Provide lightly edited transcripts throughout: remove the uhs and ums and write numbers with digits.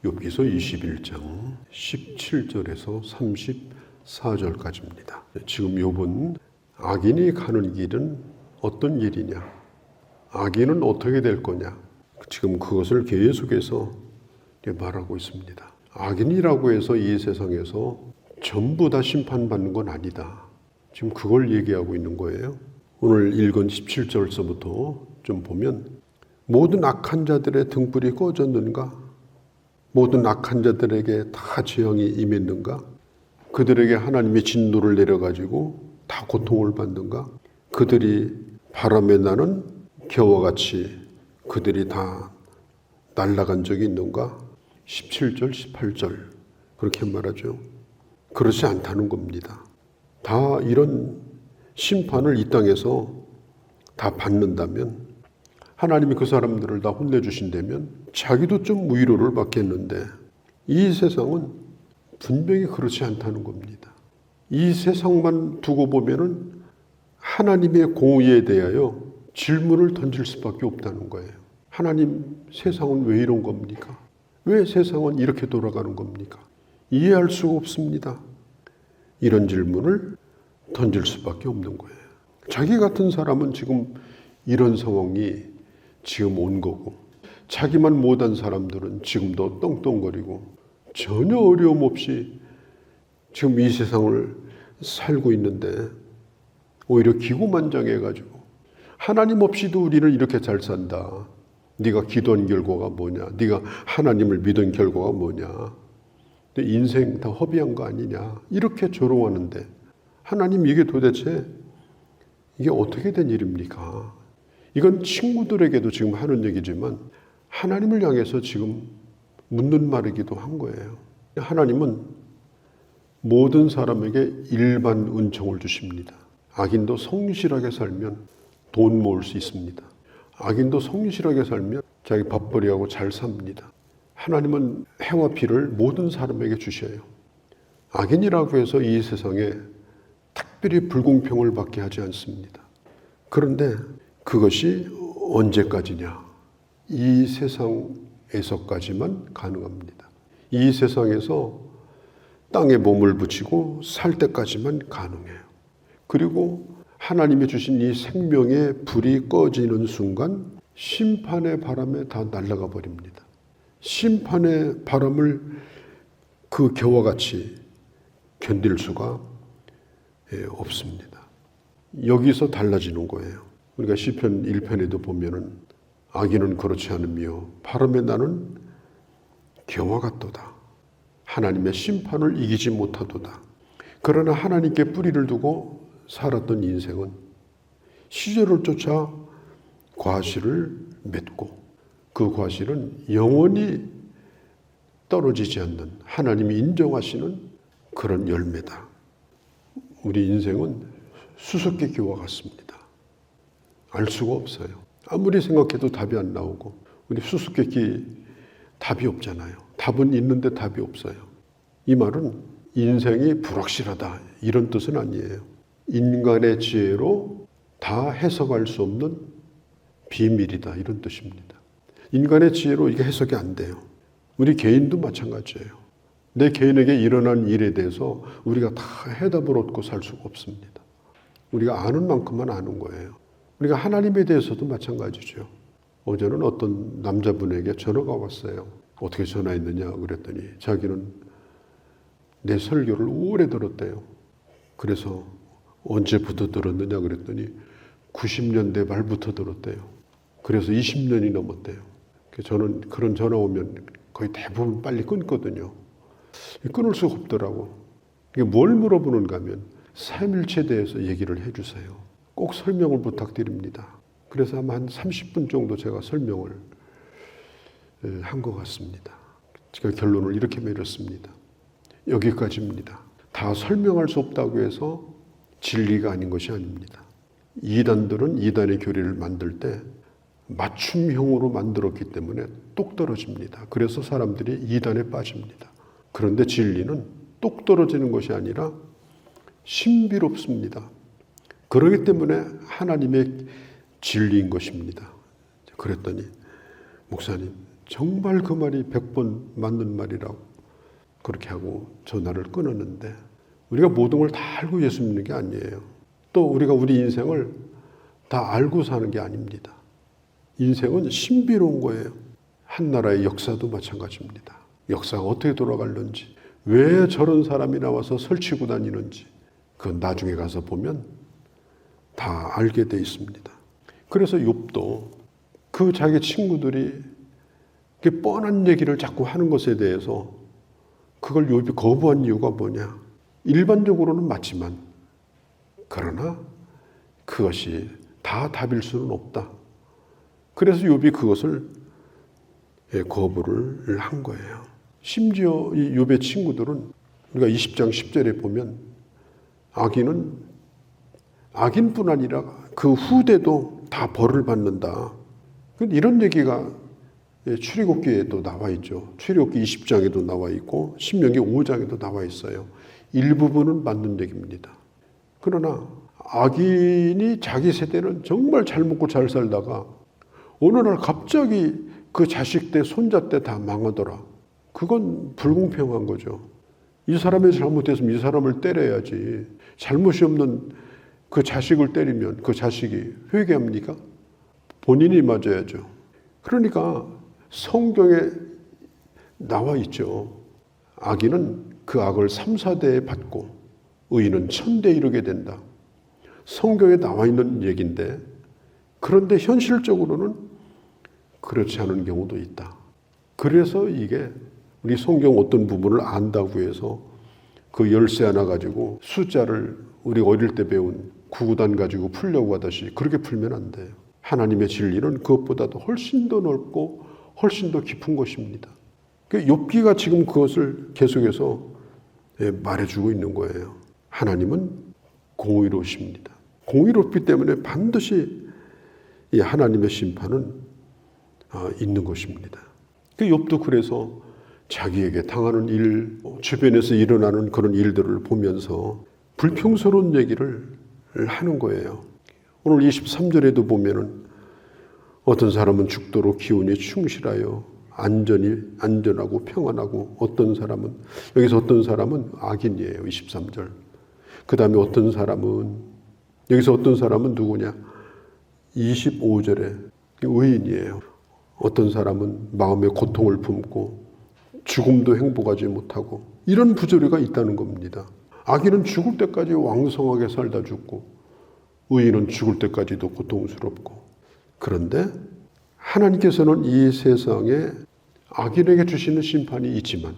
욥기서 21장 17절에서 34절까지입니다. 지금 욥은 악인이 가는 길은 어떤 길이냐, 악인은 어떻게 될 거냐, 지금 그것을 계속해서 말하고 있습니다. 악인이라고 해서 이 세상에서 전부 다 심판받는 건 아니다. 지금 그걸 얘기하고 있는 거예요. 오늘 읽은 17절서부터 좀 보면, 모든 악한 자들의 등불이 꺼졌는가? 모든 악한 자들에게 다 재앙이 임했는가? 그들에게 하나님의 진노를 내려가지고 다 고통을 받는가? 그들이 바람에 나는 겨와 같이 그들이 다 날아간 적이 있는가? 17절, 18절 그렇게 말하죠. 그렇지 않다는 겁니다. 다 이런 심판을 이 땅에서 다 받는다면, 하나님이 그 사람들을 다 혼내주신다면 자기도 좀 위로를 받겠는데, 이 세상은 분명히 그렇지 않다는 겁니다. 이 세상만 두고 보면은 하나님의 공의에 대하여 질문을 던질 수밖에 없다는 거예요. 하나님, 세상은 왜 이런 겁니까? 왜 세상은 이렇게 돌아가는 겁니까? 이해할 수가 없습니다. 이런 질문을 던질 수밖에 없는 거예요. 자기 같은 사람은 지금 이런 상황이 지금 온 거고, 자기만 못한 사람들은 지금도 떵떵거리고 전혀 어려움 없이 지금 이 세상을 살고 있는데, 오히려 기고만장해가지고 하나님 없이도 우리는 이렇게 잘 산다. 네가 기도한 결과가 뭐냐? 네가 하나님을 믿은 결과가 뭐냐? 내 인생 다 허비한 거 아니냐? 이렇게 조롱하는데, 하나님, 이게 도대체 이게 어떻게 된 일입니까? 이건 친구들에게도 지금 하는 얘기지만 하나님을 향해서 지금 묻는 말이기도 한 거예요. 하나님은 모든 사람에게 일반 은총을 주십니다. 악인도 성실하게 살면 돈 모을 수 있습니다. 악인도 성실하게 살면 자기 밥벌이하고 잘 삽니다. 하나님은 해와 비를 모든 사람에게 주셔요. 악인이라고 해서 이 세상에 특별히 불공평을 받게 하지 않습니다. 그런데 그것이 언제까지냐? 이 세상에서까지만 가능합니다. 이 세상에서 땅에 몸을 붙이고 살 때까지만 가능해요. 그리고 하나님이 주신 이 생명의 불이 꺼지는 순간 심판의 바람에 다 날아가 버립니다. 심판의 바람을 그 겨와 같이 견딜 수가 없습니다. 여기서 달라지는 거예요. 우리가 시편 1편에도 보면은, 악인은 그렇지 않으며 바람에 나는 겨와 같도다. 하나님의 심판을 이기지 못하도다. 그러나 하나님께 뿌리를 두고 살았던 인생은 시절을 쫓아 과실을 맺고, 그 과실은 영원히 떨어지지 않는 하나님이 인정하시는 그런 열매다. 우리 인생은 수수께끼와 같습니다. 알 수가 없어요. 아무리 생각해도 답이 안 나오고, 우리 수수께끼 답이 없잖아요. 답은 있는데 답이 없어요. 이 말은 인생이 불확실하다 이런 뜻은 아니에요. 인간의 지혜로 다 해석할 수 없는 비밀이다 이런 뜻입니다. 인간의 지혜로 이게 해석이 안 돼요. 우리 개인도 마찬가지예요. 내 개인에게 일어난 일에 대해서 우리가 다 해답을 얻고 살 수가 없습니다. 우리가 아는 만큼만 아는 거예요. 우리가 하나님에 대해서도 마찬가지죠. 어제는 어떤 남자분에게 전화가 왔어요. 어떻게 전화했느냐 그랬더니 자기는 내 설교를 오래 들었대요. 그래서 언제부터 들었느냐 그랬더니 90년대 말부터 들었대요. 그래서 20년이 넘었대요. 저는 그런 전화 오면 거의 대부분 빨리 끊거든요. 끊을 수가 없더라고. 이게 뭘 물어보는가 하면 삼일체에 대해서 얘기를 해주세요. 꼭 설명을 부탁드립니다. 그래서 아마 한 30분 정도 제가 설명을 한 것 같습니다. 제가 결론을 이렇게 내렸습니다. 여기까지입니다. 다 설명할 수 없다고 해서 진리가 아닌 것이 아닙니다. 이단들은 이단의 교리를 만들 때 맞춤형으로 만들었기 때문에 똑 떨어집니다. 그래서 사람들이 이단에 빠집니다. 그런데 진리는 똑 떨어지는 것이 아니라 신비롭습니다. 그렇기 때문에 하나님의 진리인 것입니다. 그랬더니 목사님, 정말 그 말이 100번 맞는 말이라고 그렇게 하고 전화를 끊었는데, 우리가 모든 걸 다 알고 예수 믿는 게 아니에요. 또 우리가 우리 인생을 다 알고 사는 게 아닙니다. 인생은 신비로운 거예요. 한 나라의 역사도 마찬가지입니다. 역사가 어떻게 돌아갈는지, 왜 저런 사람이 나와서 설치고 다니는지, 그건 나중에 가서 보면 다 알게 돼 있습니다. 그래서 욥도 그 자기 친구들이 뻔한 얘기를 자꾸 하는 것에 대해서 그걸 욥이 거부한 이유가 뭐냐? 일반적으로는 맞지만, 그러나 그것이 다 답일 수는 없다. 그래서 욥이 그것을 거부를 한 거예요. 심지어 이 욥의 친구들은 우리가 20장 10절에 보면 악인뿐 아니라 그 후대도 다 벌을 받는다. 이런 얘기가 출애굽기에도 나와 있죠. 출애굽기 20장에도 나와 있고 신명기 5장에도 나와 있어요. 일부분은 맞는 얘기입니다. 그러나 악인이 자기 세대는 정말 잘 먹고 잘 살다가 어느 날 갑자기 그 자식 때 손자 때 다 망하더라. 그건 불공평한 거죠. 이 사람이 잘못했으면 이 사람을 때려야지. 잘못이 없는 그 자식을 때리면 그 자식이 회개합니까? 본인이 맞아야죠. 그러니까 성경에 나와 있죠. 악인은 그 악을 3, 4대에 받고 의인은 1000대에 이르게 된다. 성경에 나와 있는 얘기인데, 그런데 현실적으로는 그렇지 않은 경우도 있다. 그래서 이게 우리 성경 어떤 부분을 안다고 해서 그 열쇠 하나 가지고 숫자를 우리가 어릴 때 배운 구구단 가지고 풀려고 하듯이 그렇게 풀면 안 돼요. 하나님의 진리는 그것보다도 훨씬 더 넓고 훨씬 더 깊은 것입니다. 욥기가 지금 그것을 계속해서 말해주고 있는 거예요. 하나님은 공의로우십니다. 공의롭기 때문에 반드시 이 하나님의 심판은 있는 것입니다. 욥도 그래서 자기에게 당하는 일, 주변에서 일어나는 그런 일들을 보면서 불평스러운 얘기를 하는 거예요. 오늘 23절에도 보면은 어떤 사람은 죽도록 기운이 충실하여 안전하고 평안하고, 여기서 어떤 사람은 악인이에요. 23절. 그 다음에 여기서 어떤 사람은 누구냐? 25절에 의인이에요. 어떤 사람은 마음의 고통을 품고 죽음도 행복하지 못하고, 이런 부조리가 있다는 겁니다. 악인은 죽을 때까지 왕성하게 살다 죽고, 의인은 죽을 때까지도 고통스럽고. 그런데 하나님께서는 이 세상에 악인에게 주시는 심판이 있지만,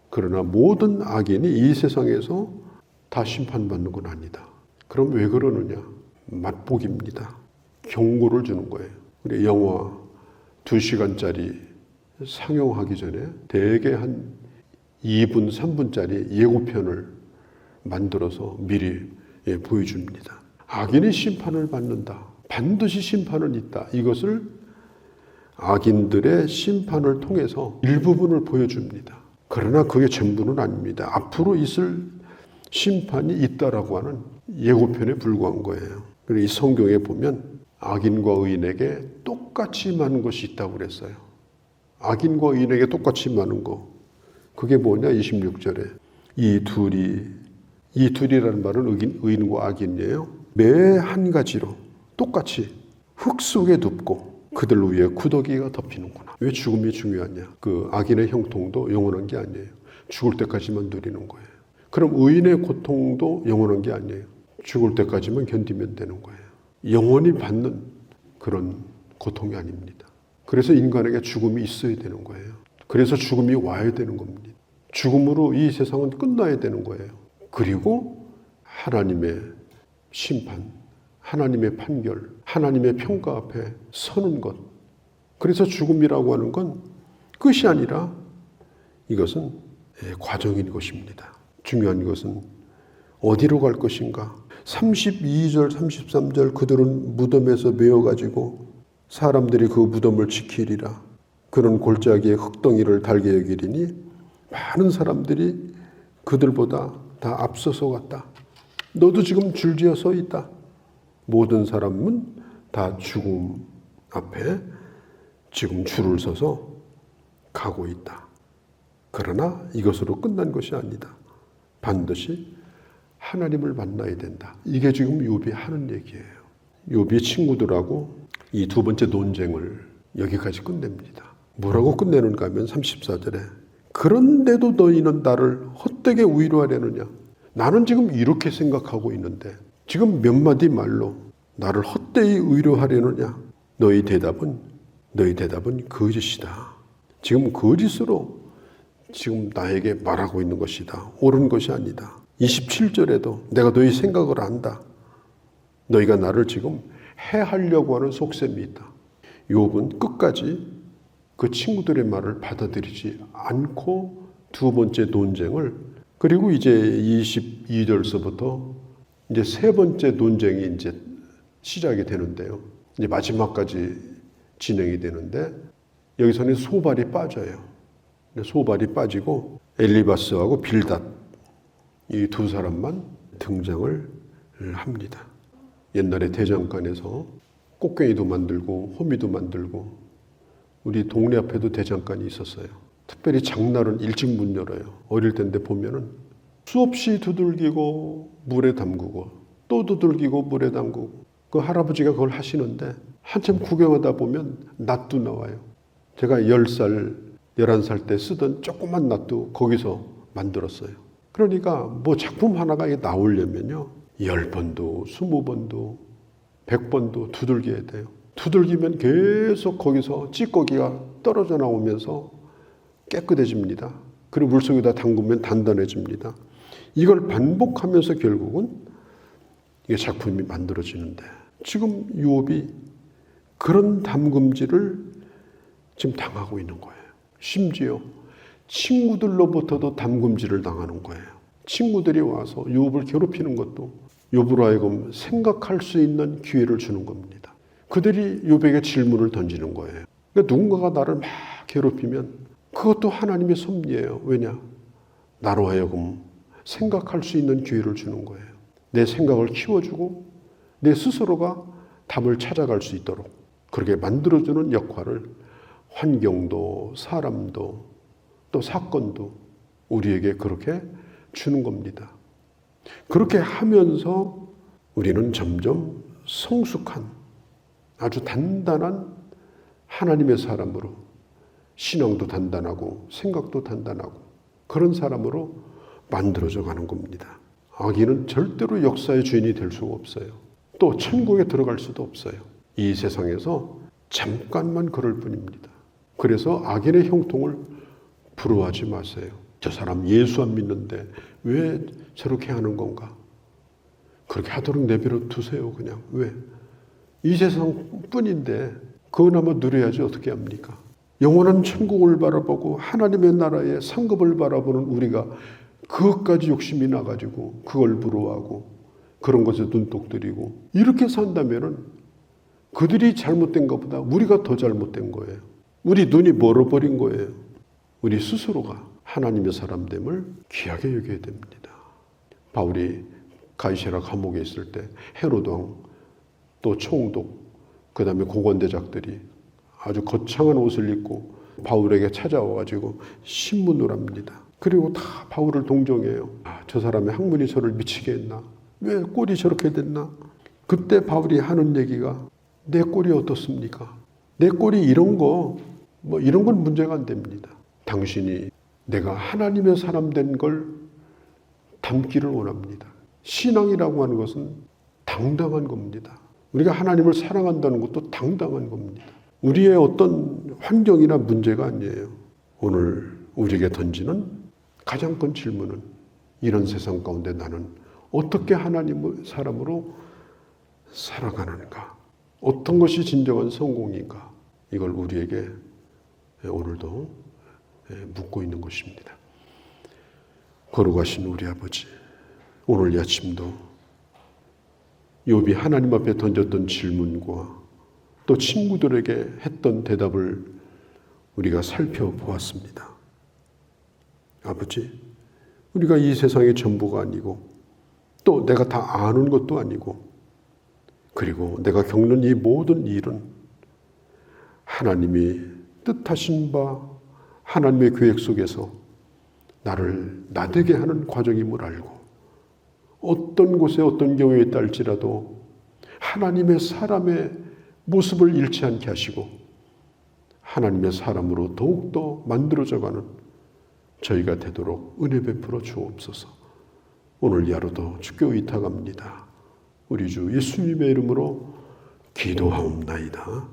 그러나 모든 악인이 이 세상에서 다 심판받는 건 아니다. 그럼 왜 그러느냐? 맛보기입니다. 경고를 주는 거예요. 우리 영화 2시간짜리 상영하기 전에 대개 한 2분, 3분짜리 예고편을 만들어서 미리 보여줍니다. 악인이 심판을 받는다. 반드시 심판은 있다. 이것을 악인들의 심판을 통해서 일부분을 보여줍니다. 그러나 그게 전부는 아닙니다. 앞으로 있을 심판이 있다라고 하는 예고편에 불과한 거예요. 그리고 이 성경에 보면 악인과 의인에게 똑같이 많은 것이 있다고 그랬어요. 악인과 의인에게 똑같이 많은 거. 그게 뭐냐? 26절에 이 둘이라는 말은 의인과 악인이에요. 매 한 가지로 똑같이 흙 속에 눕고 그들 위에 구더기가 덮이는구나. 왜 죽음이 중요하냐? 그 악인의 형통도 영원한 게 아니에요. 죽을 때까지만 누리는 거예요. 그럼 의인의 고통도 영원한 게 아니에요. 죽을 때까지만 견디면 되는 거예요. 영원히 받는 그런 고통이 아닙니다. 그래서 인간에게 죽음이 있어야 되는 거예요. 그래서 죽음이 와야 되는 겁니다. 죽음으로 이 세상은 끝나야 되는 거예요. 그리고 하나님의 심판, 하나님의 판결, 하나님의 평가 앞에 서는 것. 그래서 죽음이라고 하는 건 끝이 아니라 이것은 과정인 것입니다. 중요한 것은 어디로 갈 것인가? 32절, 33절 그들은 무덤에서 메어가지고 사람들이 그 무덤을 지키리라. 그런 골짜기에 흙덩이를 달게 여기리니 많은 사람들이 그들보다 다 앞서서 갔다. 너도 지금 줄지어 서 있다. 모든 사람은 다 죽음 앞에 지금 줄을 서서 가고 있다. 그러나 이것으로 끝난 것이 아니다. 반드시 하나님을 만나야 된다. 이게 지금 욥이 하는 얘기예요. 욥이 친구들하고 이 두 번째 논쟁을 여기까지 끝냅니다. 뭐라고 끝내는가 하면 34절에 그런데도 너희는 나를 헛되게 위로하려느냐. 나는 지금 이렇게 생각하고 있는데 지금 몇 마디 말로 나를 헛되이 위로하려느냐. 너희 대답은 거짓이다. 지금 거짓으로 지금 나에게 말하고 있는 것이다. 옳은 것이 아니다. 27절에도 내가 너희 생각을 안다. 너희가 나를 지금 해하려고 하는 속셈이 있다. 욥은 끝까지 그 친구들의 말을 받아들이지 않고 두 번째 논쟁을, 그리고 이제 22절서부터 이제 세 번째 논쟁이 이제 시작이 되는데요. 이제 마지막까지 진행이 되는데 여기서는 소발이 빠져요. 소발이 빠지고 엘리바스하고 빌닷 이 두 사람만 등장을 합니다. 옛날에 대장간에서 꽃갱이도 만들고 호미도 만들고 우리 동네 앞에도 대장간이 있었어요. 특별히 장날은 일찍 문 열어요. 어릴 때인데 보면은 수없이 두들기고 물에 담그고 또 두들기고 물에 담그고 그 할아버지가 그걸 하시는데 한참 구경하다 보면 낫도 나와요. 제가 10살, 11살 때 쓰던 조그만 낫도 거기서 만들었어요. 그러니까 뭐 작품 하나가 나오려면요 10번도 20번도 100번도 두들겨야 돼요. 두들기면 계속 거기서 찌꺼기가 떨어져 나오면서 깨끗해집니다. 그리고 물속에다 담그면 단단해집니다. 이걸 반복하면서 결국은 이게 작품이 만들어지는데 지금 욥이 그런 담금질을 지금 당하고 있는 거예요. 심지어 친구들로부터도 담금질을 당하는 거예요. 친구들이 와서 욥을 괴롭히는 것도 욥으로 하여금 생각할 수 있는 기회를 주는 겁니다. 그들이 욥에게 질문을 던지는 거예요. 그러니까 누군가가 나를 막 괴롭히면 그것도 하나님의 섭리예요. 왜냐? 나로 하여금 생각할 수 있는 기회를 주는 거예요. 내 생각을 키워주고 내 스스로가 답을 찾아갈 수 있도록 그렇게 만들어주는 역할을 환경도 사람도 또 사건도 우리에게 그렇게 주는 겁니다. 그렇게 하면서 우리는 점점 성숙한 아주 단단한 하나님의 사람으로 신앙도 단단하고 생각도 단단하고 그런 사람으로 만들어져 가는 겁니다. 악인은 절대로 역사의 주인이 될 수가 없어요. 또 천국에 들어갈 수도 없어요. 이 세상에서 잠깐만 그럴 뿐입니다. 그래서 악인의 형통을 부러워하지 마세요. 저 사람 예수 안 믿는데 왜 저렇게 하는 건가? 그렇게 하도록 내버려 두세요. 그냥. 왜? 이 세상뿐인데 그거나마 누려야지 어떻게 합니까? 영원한 천국을 바라보고 하나님의 나라의 상급을 바라보는 우리가 그것까지 욕심이 나가지고 그걸 부러워하고 그런 것에 눈독 들이고 이렇게 산다면은 그들이 잘못된 것보다 우리가 더 잘못된 거예요. 우리 눈이 멀어버린 거예요. 우리 스스로가 하나님의 사람됨을 귀하게 여겨야 됩니다. 바울이 가이사랴 감옥에 있을 때 헤롯 왕, 또 총독, 그 다음에 고관대작들이 아주 거창한 옷을 입고 바울에게 찾아와가지고 신문을 합니다. 그리고 다 바울을 동정해요. 저 사람의 학문이 저를 미치게 했나? 왜 꼴이 저렇게 됐나? 그때 바울이 하는 얘기가 내 꼴이 어떻습니까? 내 꼴이 이런 건 문제가 안 됩니다. 당신이 내가 하나님의 사람 된 걸 담기를 원합니다. 신앙이라고 하는 것은 당당한 겁니다. 우리가 하나님을 사랑한다는 것도 당당한 겁니다. 우리의 어떤 환경이나 문제가 아니에요. 오늘 우리에게 던지는 가장 큰 질문은 이런 세상 가운데 나는 어떻게 하나님의 사람으로 살아가는가? 어떤 것이 진정한 성공인가? 이걸 우리에게 오늘도 묻고 있는 것입니다. 거룩하신 우리 아버지, 오늘 이 아침도 욥이 하나님 앞에 던졌던 질문과 또 친구들에게 했던 대답을 우리가 살펴보았습니다. 아버지, 우리가 이 세상의 전부가 아니고 또 내가 다 아는 것도 아니고 그리고 내가 겪는 이 모든 일은 하나님이 뜻하신 바 하나님의 계획 속에서 나를 나되게 하는 과정임을 알고 어떤 곳에 어떤 경우에 있다 할지라도 하나님의 사람의 모습을 잃지 않게 하시고 하나님의 사람으로 더욱더 만들어져가는 저희가 되도록 은혜 베풀어 주옵소서. 오늘 이 하루도 주께 의탁합니다. 우리 주 예수님의 이름으로 기도하옵나이다.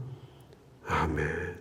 아멘.